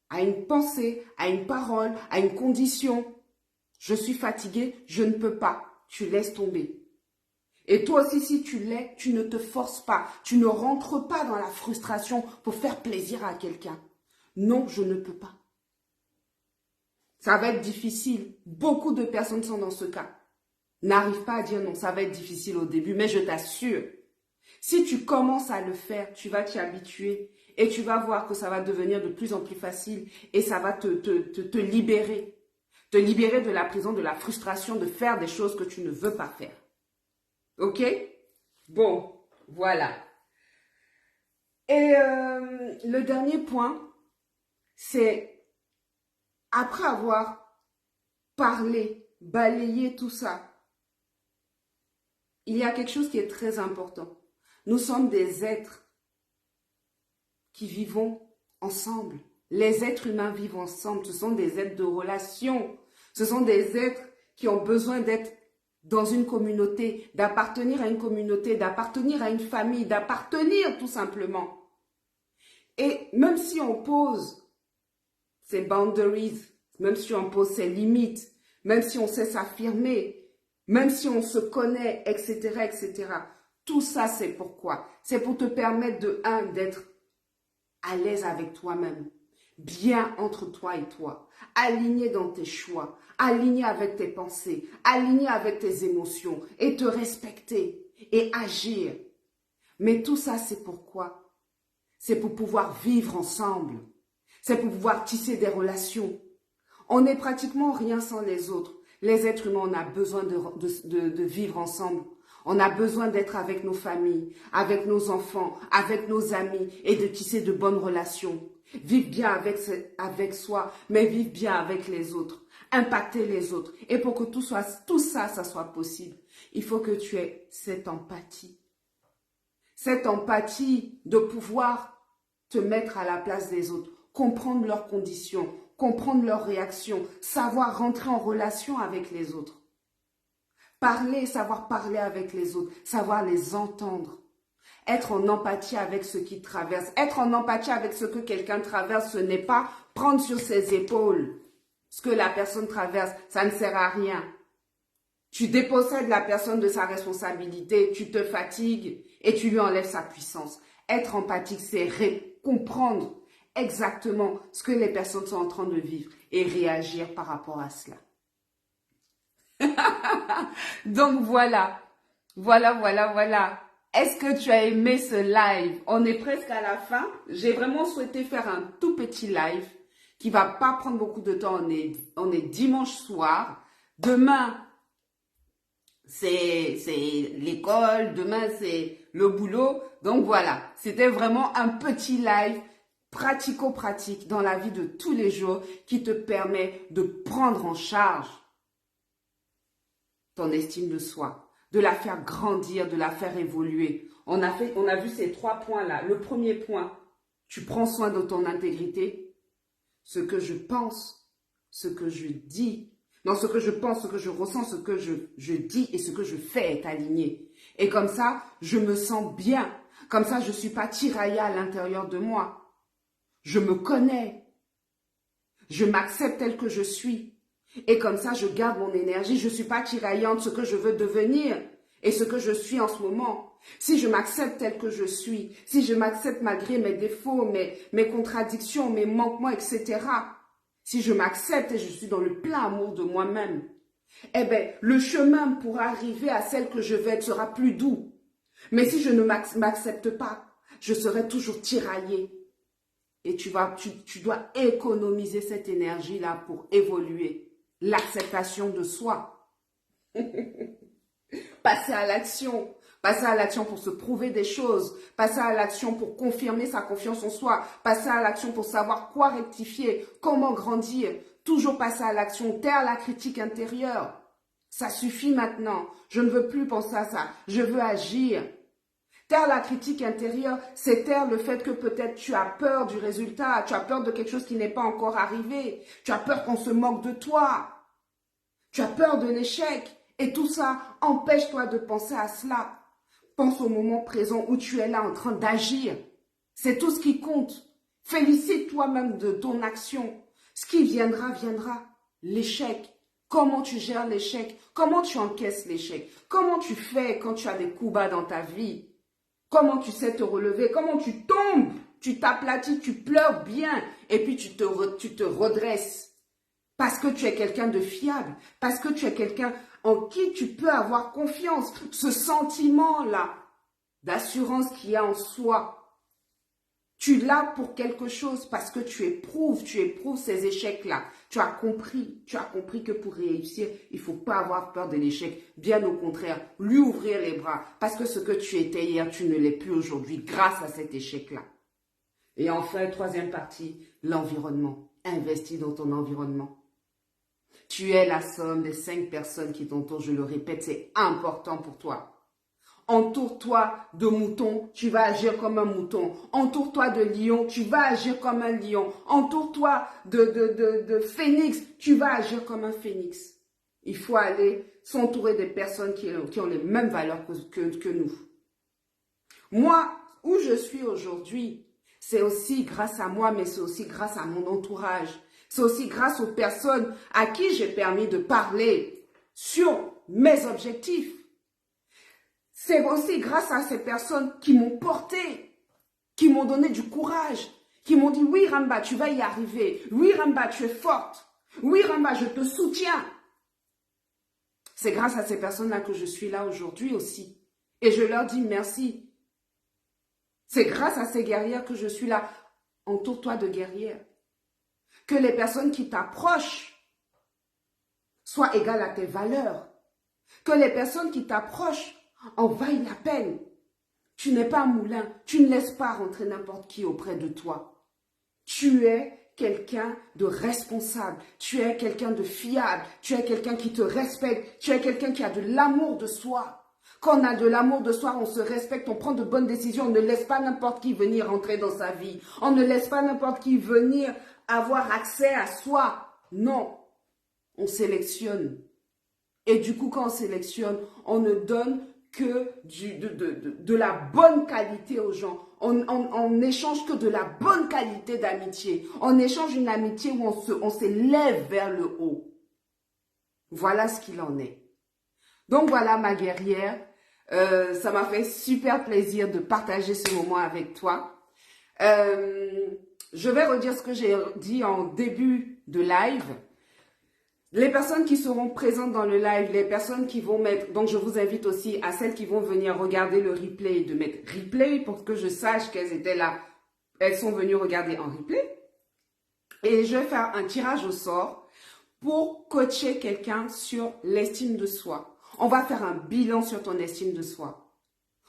à une pensée, à une parole, à une condition. Je suis fatiguée, je ne peux pas. Tu laisses tomber. Et toi aussi, si tu l'es, tu ne te forces pas. Tu ne rentres pas dans la frustration pour faire plaisir à quelqu'un. Non, je ne peux pas. Ça va être difficile. Beaucoup de personnes sont dans ce cas. N'arrive pas à dire non, ça va être difficile au début, mais je t'assure, si tu commences à le faire, tu vas t'y habituer et tu vas voir que ça va devenir de plus en plus facile et ça va te libérer. Te libérer de la prison, de la frustration de faire des choses que tu ne veux pas faire. Ok? Bon, voilà. Et le dernier point, c'est après avoir parlé, balayé tout ça, il y a quelque chose qui est très important. Nous sommes des êtres qui vivons ensemble. Les êtres humains vivent ensemble. Ce sont des êtres de relation. Ce sont des êtres qui ont besoin d'être dans une communauté, d'appartenir à une communauté, d'appartenir à une famille, d'appartenir tout simplement. Et même si on pose ces boundaries, même si on pose ses limites, même si on sait s'affirmer, même si on se connaît, etc., etc., Tout ça, c'est pourquoi? C'est pour te permettre de, un, d'être à l'aise avec toi-même, bien entre toi et toi, aligné dans tes choix, aligné avec tes pensées, aligné avec tes émotions et te respecter et agir. Mais tout ça, c'est pourquoi? C'est pour pouvoir vivre ensemble. C'est pour pouvoir tisser des relations. On n'est pratiquement rien sans les autres. Les êtres humains, on a besoin de vivre ensemble. On a besoin d'être avec nos familles, avec nos enfants, avec nos amis et de tisser de bonnes relations. Vivre bien avec soi, mais vivre bien avec les autres. Impacter les autres. Et pour que tout ça, ça soit possible, il faut que tu aies cette empathie. Cette empathie de pouvoir te mettre à la place des autres, comprendre leurs conditions, comprendre leurs réactions, savoir rentrer en relation avec les autres. Parler, savoir parler avec les autres, savoir les entendre. Être en empathie avec ce qui traverse. Être en empathie avec ce que quelqu'un traverse, ce n'est pas prendre sur ses épaules ce que la personne traverse. Ça ne sert à rien. Tu dépossèdes la personne de sa responsabilité, tu te fatigues et tu lui enlèves sa puissance. Être empathique, c'est comprendre exactement ce que les personnes sont en train de vivre et réagir par rapport à cela. Donc voilà. Est-ce que tu as aimé ce live? On est presque à la fin. J'ai vraiment souhaité faire un tout petit live qui va pas prendre beaucoup de temps. On est dimanche soir. Demain, c'est l'école. Demain, c'est le boulot. Donc voilà, c'était vraiment un petit live pratico-pratique dans la vie de tous les jours qui te permet de prendre en charge ton estime de soi, de la faire grandir, de la faire évoluer. On a vu ces 3 points-là. Le premier point, tu prends soin de ton intégrité. Ce que je pense, ce que je dis, non, ce que je pense, ce que je ressens, ce que je dis et ce que je fais est aligné. Et comme ça, je me sens bien. Comme ça, je ne suis pas tiraillée à l'intérieur de moi. Je me connais. Je m'accepte tel que je suis. Et comme ça, je garde mon énergie. Je ne suis pas tiraillée entre ce que je veux devenir et ce que je suis en ce moment. Si je m'accepte tel que je suis, si je m'accepte malgré mes défauts, mes contradictions, mes manquements, etc. Si je m'accepte et je suis dans le plein amour de moi-même, eh bien, le chemin pour arriver à celle que je vais être sera plus doux. Mais si je ne m'accepte pas, je serai toujours tiraillée. Et tu dois économiser cette énergie-là pour évoluer. L'acceptation de soi. Passer à l'action. Passer à l'action pour se prouver des choses. Passer à l'action pour confirmer sa confiance en soi. Passer à l'action pour savoir quoi rectifier, comment grandir. Toujours passer à l'action, taire la critique intérieure. Ça suffit maintenant. Je ne veux plus penser à ça. Je veux agir. Taire la critique intérieure, c'est taire le fait que peut-être tu as peur du résultat, tu as peur de quelque chose qui n'est pas encore arrivé, tu as peur qu'on se moque de toi, tu as peur de l'échec. Et tout ça, empêche-toi de penser à cela. Pense au moment présent où tu es là en train d'agir. C'est tout ce qui compte. Félicite-toi même de ton action. Ce qui viendra, viendra. L'échec. Comment tu gères l'échec? Comment tu encaisses l'échec? Comment tu fais quand tu as des coups bas dans ta vie? Comment tu sais te relever? Comment tu tombes? Tu t'aplatis, tu pleures bien et puis tu te redresses. Parce que tu es quelqu'un de fiable. Parce que tu es quelqu'un en qui tu peux avoir confiance. Ce sentiment-là d'assurance qu'il y a en soi. Tu l'as pour quelque chose parce que tu éprouves ces échecs-là. Tu as compris que pour réussir, il ne faut pas avoir peur de l'échec. Bien au contraire, lui ouvrir les bras. Parce que ce que tu étais hier, tu ne l'es plus aujourd'hui grâce à cet échec-là. Et enfin, troisième partie, l'environnement. Investis dans ton environnement. Tu es la somme des 5 personnes qui t'entourent, je le répète, c'est important pour toi. Entoure-toi de moutons, tu vas agir comme un mouton. Entoure-toi de lions, tu vas agir comme un lion. Entoure-toi de phénix, tu vas agir comme un phénix. Il faut aller s'entourer des personnes qui ont les mêmes valeurs que nous. Moi, où je suis aujourd'hui, c'est aussi grâce à moi, mais c'est aussi grâce à mon entourage. C'est aussi grâce aux personnes à qui j'ai permis de parler sur mes objectifs. C'est aussi grâce à ces personnes qui m'ont porté, qui m'ont donné du courage, qui m'ont dit, oui Ramba, tu vas y arriver. Oui Ramba, tu es forte. Oui Ramba, je te soutiens. C'est grâce à ces personnes-là que je suis là aujourd'hui aussi. Et je leur dis merci. C'est grâce à ces guerrières que je suis là. Entoure-toi de guerrières. Que les personnes qui t'approchent soient égales à tes valeurs. Que les personnes qui t'approchent en vaillent la peine. Tu n'es pas un moulin. Tu ne laisses pas rentrer n'importe qui auprès de toi. Tu es quelqu'un de responsable. Tu es quelqu'un de fiable. Tu es quelqu'un qui te respecte. Tu es quelqu'un qui a de l'amour de soi. Quand on a de l'amour de soi, on se respecte, on prend de bonnes décisions. On ne laisse pas n'importe qui venir entrer dans sa vie. On ne laisse pas n'importe qui venir avoir accès à soi. Non, on sélectionne. Et du coup, quand on sélectionne, on ne donne que de la bonne qualité aux gens. On n'échange que de la bonne qualité d'amitié. On échange une amitié où on s'élève vers le haut. Voilà ce qu'il en est. Donc voilà ma guerrière. Ça m'a fait super plaisir de partager ce moment avec toi. Je vais redire ce que j'ai dit en début de live. Les personnes qui seront présentes dans le live, les personnes qui vont mettre, donc je vous invite aussi à celles qui vont venir regarder le replay, de mettre replay pour que je sache qu'elles étaient là. Elles sont venues regarder en replay. Et je vais faire un tirage au sort pour coacher quelqu'un sur l'estime de soi. On va faire un bilan sur ton estime de soi.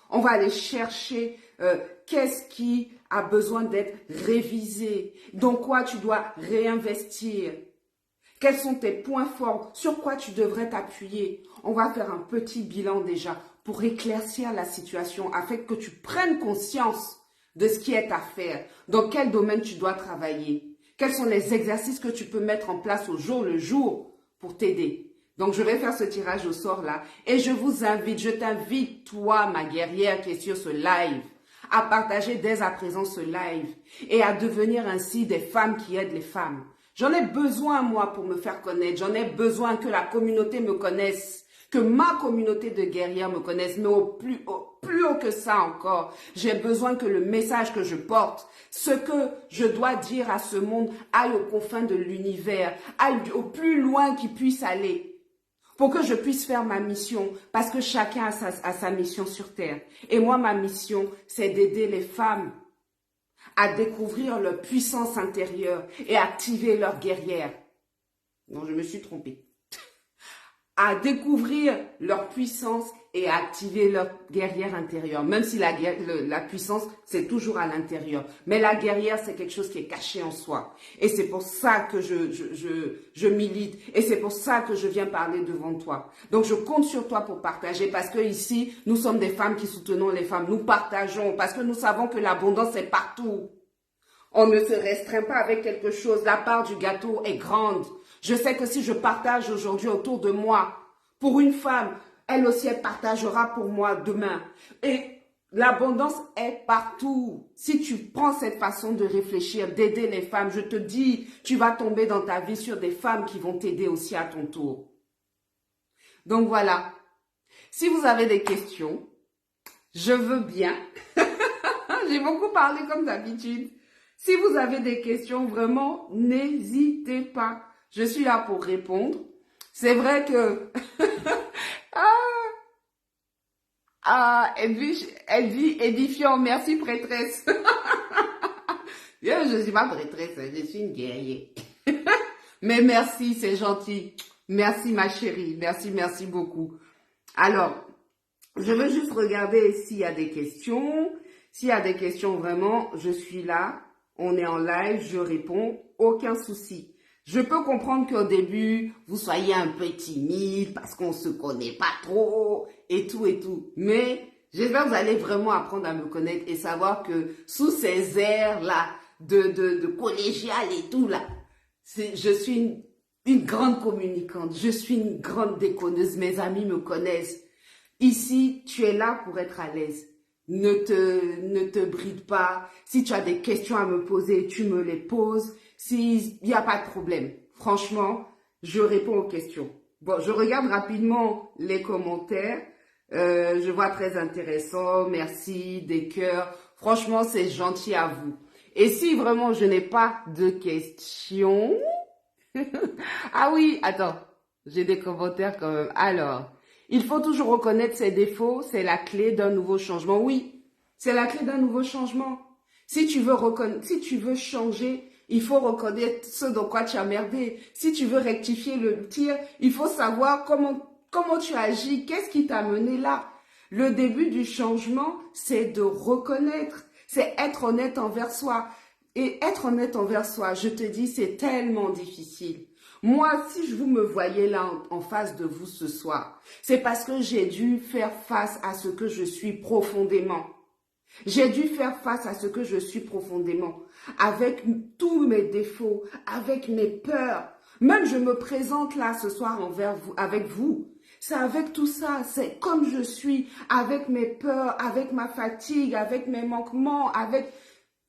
On va aller chercher qu'est-ce qui a besoin d'être révisé, dans quoi tu dois réinvestir. Quels sont tes points forts? Sur quoi tu devrais t'appuyer? On va faire un petit bilan déjà pour éclaircir la situation afin que tu prennes conscience de ce qui est à faire, dans quel domaine tu dois travailler. Quels sont les exercices que tu peux mettre en place au jour le jour pour t'aider? Donc, je vais faire ce tirage au sort là et je vous invite, je t'invite, toi, ma guerrière qui est sur ce live, à partager dès à présent ce live et à devenir ainsi des femmes qui aident les femmes. J'en ai besoin, moi, pour me faire connaître. J'en ai besoin que la communauté me connaisse, que ma communauté de guerrières me connaisse, mais plus haut que ça encore. J'ai besoin que le message que je porte, ce que je dois dire à ce monde, aille aux confins de l'univers, aille au plus loin qu'il puisse aller, pour que je puisse faire ma mission, parce que chacun a sa mission sur Terre. Et moi, ma mission, c'est d'aider les femmes à découvrir leur puissance intérieure et activer leur guerrière. Non, je me suis trompée. À découvrir leur puissance et à activer leur guerrière intérieure. Même si la puissance, c'est toujours à l'intérieur. Mais la guerrière, c'est quelque chose qui est caché en soi. Et c'est pour ça que je milite. Et c'est pour ça que je viens parler devant toi. Donc, je compte sur toi pour partager. Parce que ici, nous sommes des femmes qui soutenons les femmes. Nous partageons. Parce que nous savons que l'abondance est partout. On ne se restreint pas avec quelque chose. La part du gâteau est grande. Je sais que si je partage aujourd'hui autour de moi, pour une femme, elle aussi, elle partagera pour moi demain. Et l'abondance est partout. Si tu prends cette façon de réfléchir, d'aider les femmes, je te dis, tu vas tomber dans ta vie sur des femmes qui vont t'aider aussi à ton tour. Donc voilà. Si vous avez des questions, je veux bien. J'ai beaucoup parlé comme d'habitude. Si vous avez des questions, vraiment, n'hésitez pas. Je suis là pour répondre. C'est vrai que... elle dit édifiant, merci prêtresse. Je ne suis pas prêtresse, je suis une guerrière. Mais merci, c'est gentil. Merci ma chérie, merci beaucoup. Alors, je veux juste regarder s'il y a des questions. S'il y a des questions, vraiment, je suis là. On est en live, je réponds, aucun souci. Je peux comprendre qu'au début, vous soyez un peu timide parce qu'on ne se connaît pas trop et tout. Mais j'espère que vous allez vraiment apprendre à me connaître et savoir que sous ces airs-là de collégial et tout là, je suis une grande communicante, je suis une grande déconneuse. Mes amis me connaissent. Ici, tu es là pour être à l'aise. Ne te bride pas. Si tu as des questions à me poser, tu me les poses. S'il n'y a pas de problème. Franchement, je réponds aux questions. Bon, je regarde rapidement les commentaires. Je vois très intéressant. Merci, des cœurs. Franchement, c'est gentil à vous. Et si vraiment je n'ai pas de questions... Ah oui, attends. J'ai des commentaires quand même. Alors, il faut toujours reconnaître ses défauts. C'est la clé d'un nouveau changement. Oui, c'est la clé d'un nouveau changement. Si tu veux changer, il faut reconnaître ce dans quoi tu as merdé. Si tu veux rectifier le tir, il faut savoir comment tu agis, qu'est-ce qui t'a mené là. Le début du changement, c'est de reconnaître, c'est être honnête envers soi. Et être honnête envers soi, je te dis, c'est tellement difficile. Moi, si vous me voyez là en face de vous ce soir, c'est parce que j'ai dû faire face à ce que je suis profondément. J'ai dû faire face à ce que je suis profondément, avec tous mes défauts, avec mes peurs. Même je me présente là ce soir avec vous. C'est avec tout ça, c'est comme je suis, avec mes peurs, avec ma fatigue, avec mes manquements,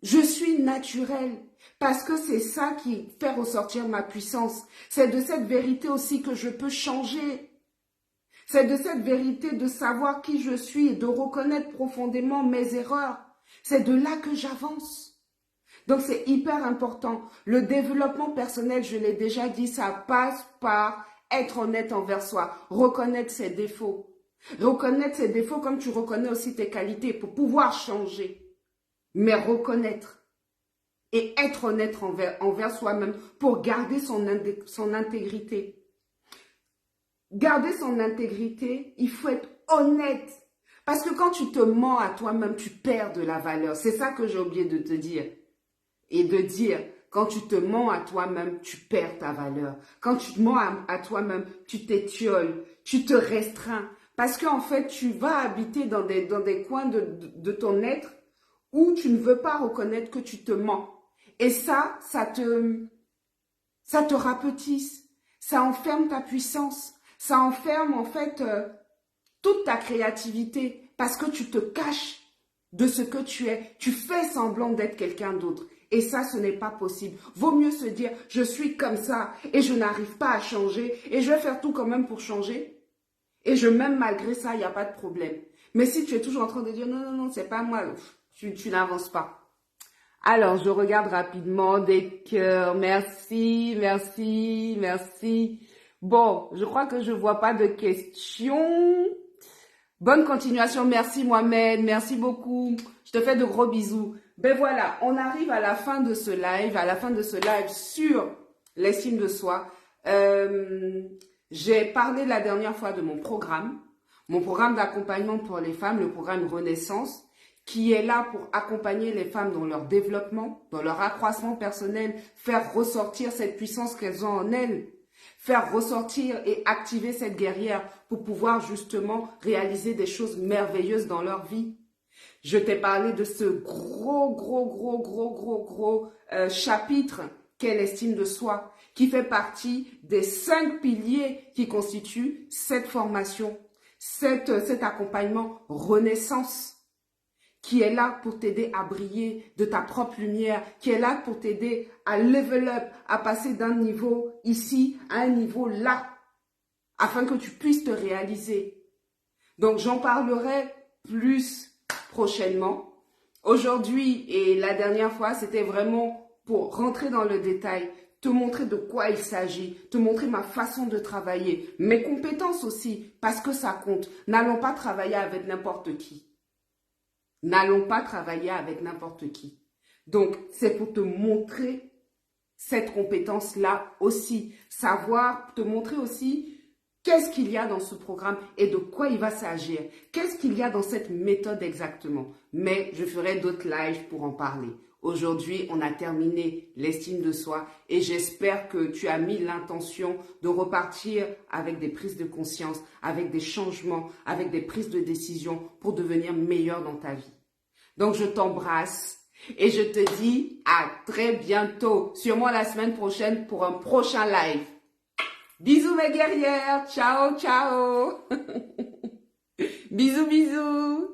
Je suis naturelle parce que c'est ça qui fait ressortir ma puissance. C'est de cette vérité aussi que je peux changer. C'est de cette vérité de savoir qui je suis et de reconnaître profondément mes erreurs. C'est de là que j'avance. Donc c'est hyper important. Le développement personnel, je l'ai déjà dit, ça passe par être honnête envers soi, reconnaître ses défauts. Reconnaître ses défauts comme tu reconnais aussi tes qualités pour pouvoir changer. Mais reconnaître et être honnête envers soi-même pour garder son intégrité. Garder son intégrité, il faut être honnête. Parce que quand tu te mens à toi-même, tu perds de la valeur. C'est ça que j'ai oublié de te dire. Et de dire, quand tu te mens à toi-même, tu perds ta valeur. Quand tu te mens à toi-même, tu t'étioles, tu te restreins. Parce qu'en fait, tu vas habiter dans des coins de ton être où tu ne veux pas reconnaître que tu te mens. Et ça te rapetisse. Ça enferme ta puissance. Ça enferme en fait toute ta créativité parce que tu te caches de ce que tu es. Tu fais semblant d'être quelqu'un d'autre. Et ça, ce n'est pas possible. Vaut mieux se dire, je suis comme ça et je n'arrive pas à changer et je vais faire tout quand même pour changer. Et même malgré ça, il n'y a pas de problème. Mais si tu es toujours en train de dire, non, non, non, c'est pas moi, tu n'avances pas. Alors, je regarde rapidement des cœurs. Merci, merci, merci. Bon, je crois que je vois pas de questions. Bonne continuation. Merci Mohamed. Merci beaucoup. Je te fais de gros bisous. Ben voilà, on arrive à la fin de ce live, sur l'estime de soi. J'ai parlé la dernière fois de mon programme d'accompagnement pour les femmes, le programme Renaissance, qui est là pour accompagner les femmes dans leur développement, dans leur accroissement personnel, faire ressortir cette puissance qu'elles ont en elles, faire ressortir et activer cette guerrière pour pouvoir justement réaliser des choses merveilleuses dans leur vie. Je t'ai parlé de ce gros chapitre qu'est l'estime de soi, qui fait partie des 5 piliers qui constituent cette formation, cet accompagnement Renaissance, qui est là pour t'aider à briller de ta propre lumière, qui est là pour t'aider à level up, à passer d'un niveau ici à un niveau là, afin que tu puisses te réaliser. Donc, j'en parlerai plus prochainement. Aujourd'hui et la dernière fois, c'était vraiment pour rentrer dans le détail, te montrer de quoi il s'agit, te montrer ma façon de travailler, mes compétences aussi, parce que ça compte. N'allons pas travailler avec n'importe qui. N'allons pas travailler avec n'importe qui. Donc, c'est pour te montrer cette compétence-là aussi. Savoir, te montrer aussi qu'est-ce qu'il y a dans ce programme et de quoi il va s'agir. Qu'est-ce qu'il y a dans cette méthode exactement. Mais je ferai d'autres lives pour en parler. Aujourd'hui, on a terminé l'estime de soi et j'espère que tu as mis l'intention de repartir avec des prises de conscience, avec des changements, avec des prises de décision pour devenir meilleur dans ta vie. Donc, je t'embrasse et je te dis à très bientôt, sûrement la semaine prochaine pour un prochain live. Bisous mes guerrières, ciao, ciao. Bisous, bisous.